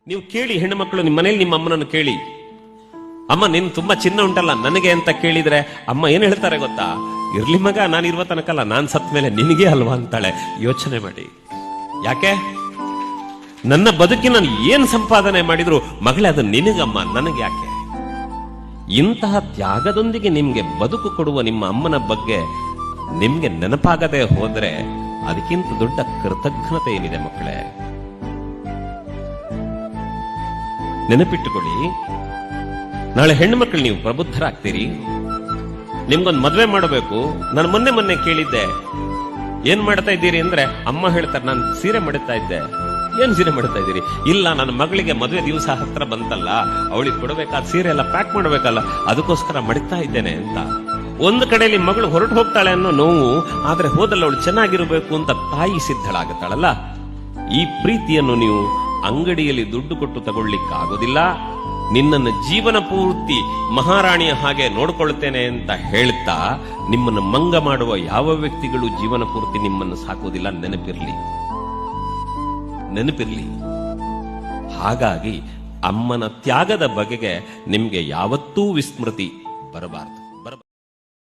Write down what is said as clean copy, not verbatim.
ನೀವು ಕೇಳಿ, ಹೆಣ್ಣು ಮಕ್ಕಳು ನಿಮ್ಮ ಮನೇಲಿ ನಿಮ್ಮ ಅಮ್ಮನನ್ನು ಕೇಳಿ, ಅಮ್ಮ ನಿನ್ ತುಂಬಾ ಚಿನ್ನ ಉಂಟಲ್ಲ ನನಗೆ ಅಂತ ಕೇಳಿದ್ರೆ ಅಮ್ಮ ಏನ್ ಹೇಳ್ತಾರೆ ಗೊತ್ತಾ? ಇರ್ಲಿ ಮಗ, ನಾನು ಇರುವ ತನಕಲ್ಲ, ನಾನ್ ಸತ್ ಮೇಲೆ ನಿನಗೆ ಅಲ್ವಾ ಅಂತಾಳೆ. ಯೋಚನೆ ಮಾಡಿ. ಯಾಕೆ? ನನ್ನ ಬದುಕಿನ ಏನ್ ಸಂಪಾದನೆ ಮಾಡಿದ್ರು ಮಗಳೇ ಅದು ನಿನಗಮ್ಮ, ನನಗೆ ಯಾಕೆ? ಇಂತಹ ತ್ಯಾಗದೊಂದಿಗೆ ನಿಮ್ಗೆ ಬದುಕು ಕೊಡುವ ನಿಮ್ಮ ಅಮ್ಮನ ಬಗ್ಗೆ ನಿಮ್ಗೆ ನೆನಪಾಗದೆ ಹೋದ್ರೆ ಅದಕ್ಕಿಂತ ದೊಡ್ಡ ಕೃತಜ್ಞತೆ ಏನಿದೆ ಮಕ್ಕಳೇ? ನೆನಪಿಟ್ಟುಕೊಳ್ಳಿ, ನಾಳೆ ಹೆಣ್ಣು ಮಕ್ಕಳು ನೀವು ಪ್ರಬುದ್ಧರಾಗ್ತೀರಿ, ನಿಮ್ಗೊಂದು ಮದ್ವೆ ಮಾಡಬೇಕು. ನಾನು ಮೊನ್ನೆ ಕೇಳಿದ್ದೆ, ಏನ್ ಮಾಡ್ತಾ ಇದ್ದೀರಿ ಅಂದ್ರೆ ಅಮ್ಮ ಹೇಳ್ತಾರೆ, ನಾನು ಸೀರೆ ಮಾಡುತ್ತಾ ಇದ್ದೆ. ಏನ್ ಸೀರೆ ಮಾಡುತ್ತಾ ಇದ್ದೀರಿ? ಇಲ್ಲ, ನನ್ನ ಮಗಳಿಗೆ ಮದುವೆ ದಿವಸ ಹತ್ರ ಬಂತಲ್ಲ, ಅವಳಿಗೆ ಕೊಡಬೇಕಾದ ಸೀರೆ ಎಲ್ಲ ಪ್ಯಾಕ್ ಮಾಡಬೇಕಲ್ಲ, ಅದಕ್ಕೋಸ್ಕರ ಮಡಿತಾ ಇದ್ದೇನೆ ಅಂತ. ಒಂದು ಕಡೆಯಲ್ಲಿ ಮಗಳು ಹೊರಟು ಹೋಗ್ತಾಳೆ ಅನ್ನೋ ನೋವು, ಆದ್ರೆ ಹೋದಲ್ಲ ಅವಳು ಚೆನ್ನಾಗಿರಬೇಕು ಅಂತ ತಾಯಿ ಸಿದ್ಧಳಾಗುತ್ತಾಳಲ್ಲ. ಈ ಪ್ರೀತಿಯನ್ನು ನೀವು ಅಂಗಡಿಯಲ್ಲಿ ದುಡ್ಡು ಕೊಟ್ಟು ತಗೊಳ್ಳಿಕ್ಕಾಗೋದಿಲ್ಲ. ನಿನ್ನನ್ನು ಜೀವನ ಪೂರ್ತಿ ಮಹಾರಾಣಿಯ ಹಾಗೆ ನೋಡ್ಕೊಳ್ತೇನೆ ಅಂತ ಹೇಳ್ತಾ ನಿಮ್ಮನ್ನು ಮಂಗ ಮಾಡುವ ಯಾವ ವ್ಯಕ್ತಿಗಳು ಜೀವನ ಪೂರ್ತಿ ನಿಮ್ಮನ್ನು ಸಾಕೋದಿಲ್ಲ. ನೆನಪಿರ್ಲಿ. ಹಾಗಾಗಿ ಅಮ್ಮನ ತ್ಯಾಗದ ಬಗೆಗೆ ನಿಮ್ಗೆ ಯಾವತ್ತೂ ವಿಸ್ಮೃತಿ ಬರಬಾರದು.